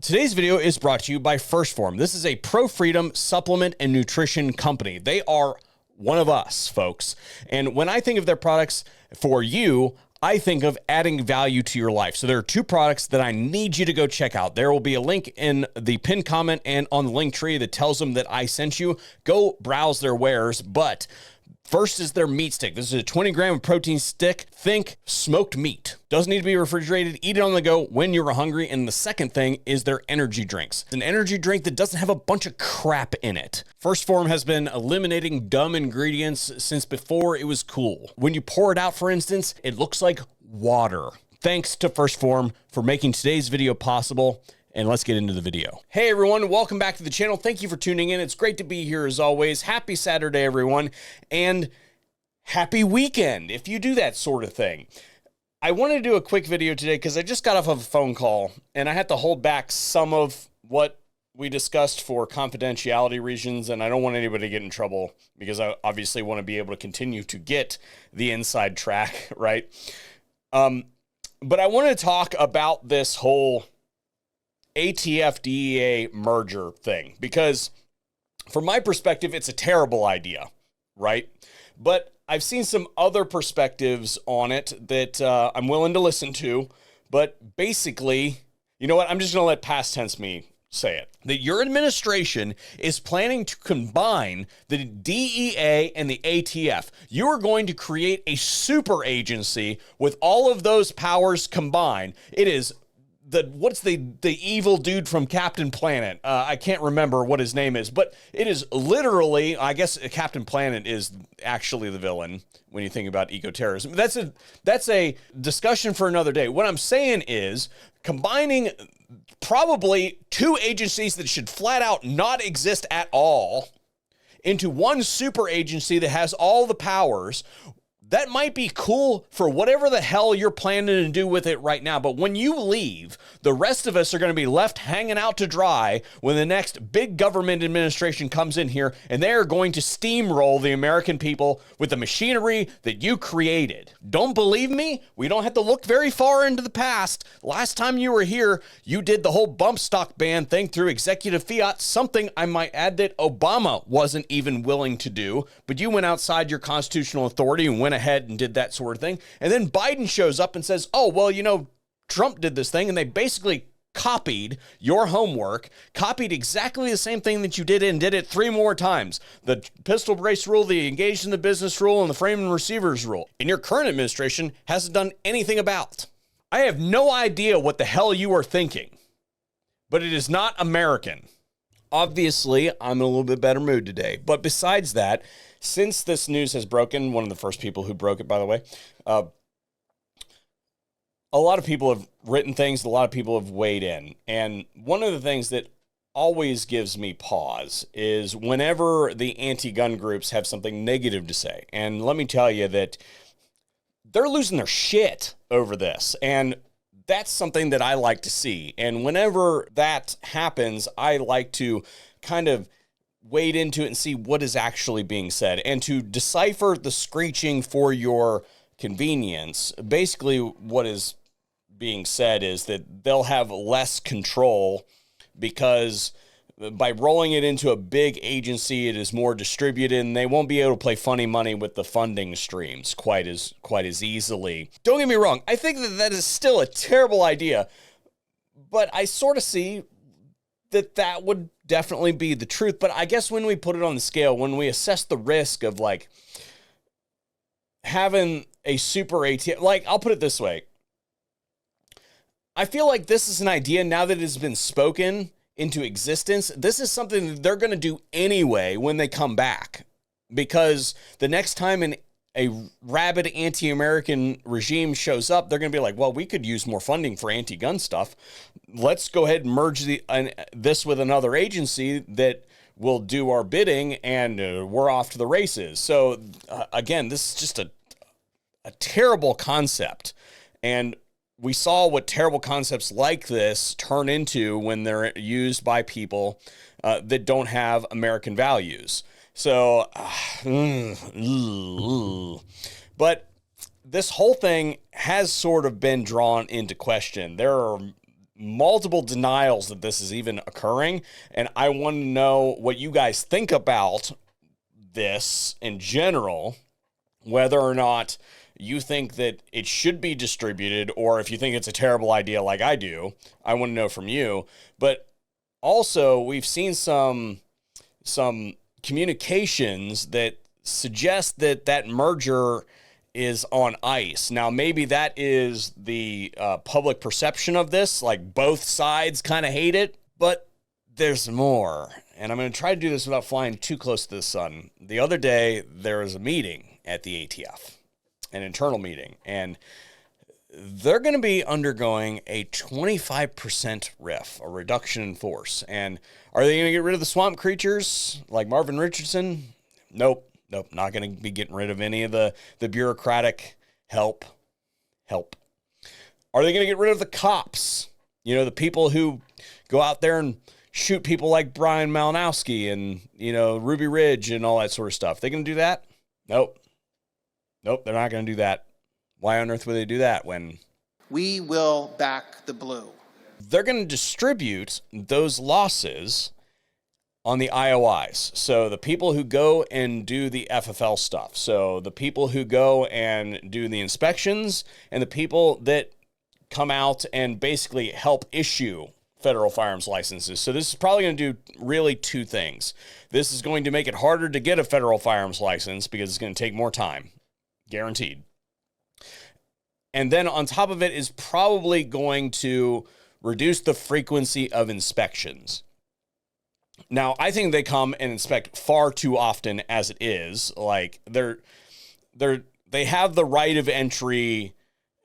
Today's video is brought to you by 1st Phorm. This is a pro-freedom supplement and nutrition company. They are one of us, folks. And when I think of their products for you, I think of adding value to your life. So there are two products that I need you to go check out. There will be a link in the pinned comment and on the link tree that tells them that I sent you. Go browse their wares, but first is their meat stick. This is a 20 gram protein stick. Think smoked meat. Doesn't need to be refrigerated. Eat it on the go when you're hungry. And the second thing is their energy drinks. It's an energy drink that doesn't have a bunch of crap in it. 1st Phorm has been eliminating dumb ingredients since before it was cool. When you pour it out, for instance, it looks like water. Thanks to 1st Phorm for making today's video possible. And let's get into the video. Hey everyone, welcome back to the channel. Thank you for tuning in. It's great to be here as always. Happy Saturday, everyone, and happy weekend if you do that sort of thing. I wanted to do a quick video today because I just got off of a phone call and I had to hold back some of what we discussed for confidentiality reasons, and I don't want anybody to get in trouble because I obviously want to be able to continue to get the inside track, right? But I want to talk about this whole ATFDA merger thing, because from my perspective, it's a terrible idea, right? But I've seen some other perspectives on it that I'm willing to listen to, but basically, you know what? I'm just going to let past tense me say it. That your administration is planning to combine the DEA and the ATF. You are going to create a super agency with all of those powers combined. It is what's the evil dude from Captain Planet? I can't remember what his name is, but it is literally, I guess Captain Planet is actually the villain when you think about eco-terrorism. That's a discussion for another day. What I'm saying is combining probably two agencies that should flat out not exist at all into one super agency that has all the powers. That might be cool for whatever the hell you're planning to do with it right now. But when you leave, the rest of us are going to be left hanging out to dry when the next big government administration comes in here, and they are going to steamroll the American people with the machinery that you created. Don't believe me? We don't have to look very far into the past. Last time you were here, you did the whole bump stock ban thing through executive fiat, something I might add that Obama wasn't even willing to do, but you went outside your constitutional authority and went ahead and did that sort of thing. And then Biden shows up and says, oh, well, you know, Trump did this thing, and they basically copied your homework, copied exactly the same thing that you did and did it 3 more times. The pistol brace rule, the engaged in the business rule, and the frame and receivers rule. And your current administration hasn't done anything about. I have no idea what the hell you are thinking, but it is not American. Obviously, I'm in a little bit better mood today. But besides that, since this news has broken, one of the first people who broke it, by the way, a lot of people have written things, a lot of people have weighed in. And one of the things that always gives me pause is whenever the anti-gun groups have something negative to say. And let me tell you that they're losing their shit over this. And that's something that I like to see. And whenever that happens, I like to kind of wade into it and see what is actually being said and to decipher the screeching for your convenience. Basically, what is being said is that they'll have less control because by rolling it into a big agency, it is more distributed and they won't be able to play funny money with the funding streams quite as easily. Don't get me wrong. I think that is still a terrible idea, but I sort of see that would definitely be the truth. But I guess when we put it on the scale, when we assess the risk of like having a super ATF, like I'll put it this way. I feel like this is an idea now that it has been spoken into existence. This is something that they're going to do anyway when they come back, because the next time a rabid anti-American regime shows up, they're going to be like, well, we could use more funding for anti-gun stuff. Let's go ahead and merge this with another agency that will do our bidding, and we're off to the races. So again, this is just a terrible concept. And we saw what terrible concepts like this turn into when they're used by people that don't have American values. So, but this whole thing has sort of been drawn into question. There are multiple denials that this is even occurring, and I want to know what you guys think about this in general, whether or not you think that it should be distributed, or if you think it's a terrible idea like I do. I want to know from you. But also, we've seen some communications that suggest that that merger is on ice. Now, maybe that is the public perception of this, like both sides kind of hate it, but there's more. And I'm going to try to do this without flying too close to the sun. The other day, there was a meeting at the ATF, an internal meeting, and they're going to be undergoing a 25% RIF, a reduction in force. And are they going to get rid of the swamp creatures like Marvin Richardson? Nope, not going to be getting rid of any of the bureaucratic help. Are they going to get rid of the cops? You know, the people who go out there and shoot people like Brian Malinowski and, you know, Ruby Ridge and all that sort of stuff. They going to do that? Nope, they're not going to do that. Why on earth would they do that when we will back the blue? They're going to distribute those losses on the IOIs. So the people who go and do the FFL stuff. So the people who go and do the inspections and the people that come out and basically help issue federal firearms licenses. So this is probably going to do really two things. This is going to make it harder to get a federal firearms license because it's going to take more time. Guaranteed. And then on top of it is probably going to reduce the frequency of inspections. Now, I think they come and inspect far too often as it is. Like they have the right of entry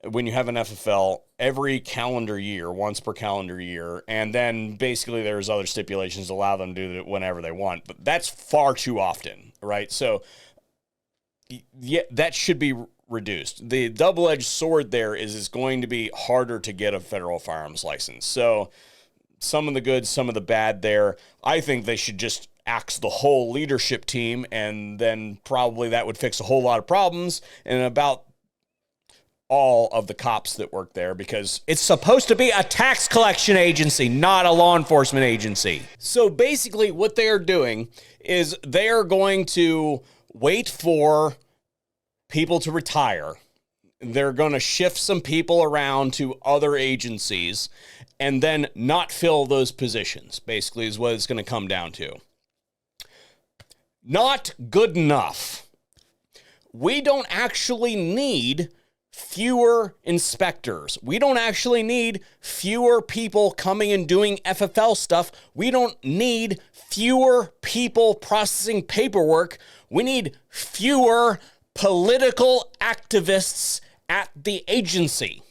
when you have an FFL every calendar year, once per calendar year. And then basically there's other stipulations that allow them to do it whenever they want. But that's far too often, right? So yeah, that should be reduced. The double-edged sword there is it's going to be harder to get a federal firearms license. So some of the good, some of the bad there. I think they should just axe the whole leadership team, and then probably that would fix a whole lot of problems and about all of the cops that work there, because it's supposed to be a tax collection agency, not a law enforcement agency. So basically what they are doing is they are going to wait for people to retire. They're going to shift some people around to other agencies and then not fill those positions, basically, is what it's going to come down to. Not good enough. We don't actually need fewer inspectors. We don't actually need fewer people coming and doing FFL stuff. We don't need fewer people processing paperwork. We need fewer political activists at the agency.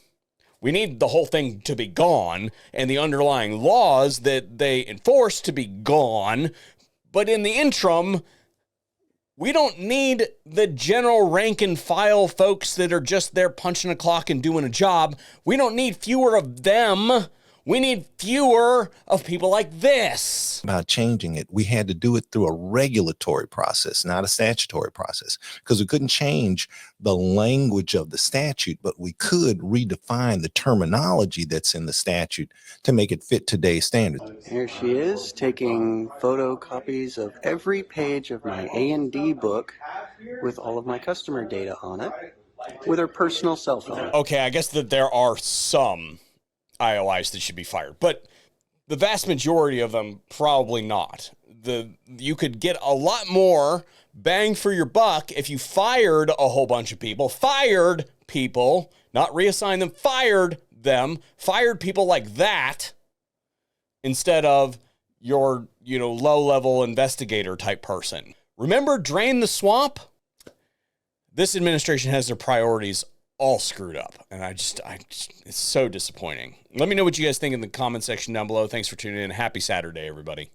We need the whole thing to be gone and the underlying laws that they enforce to be gone. But in the interim, we don't need the general rank and file folks that are just there punching a clock and doing a job. We don't need fewer of them. We need fewer of people like this. About changing it, we had to do it through a regulatory process, not a statutory process, because we couldn't change the language of the statute, but we could redefine the terminology that's in the statute to make it fit today's standards. Here she is, taking photocopies of every page of my A&D book with all of my customer data on it with her personal cell phone. Okay, I guess that there are some IOIs that should be fired, but the vast majority of them probably not. You could get a lot more bang for your buck if you fired a whole bunch of people, not reassigned them, fired people like that instead of your, low-level investigator type person. Remember Drain the Swamp? This administration has their priorities all screwed up, and I just it's so disappointing. Let me know what you guys think in the comment section down below. Thanks for tuning in. Happy Saturday, everybody.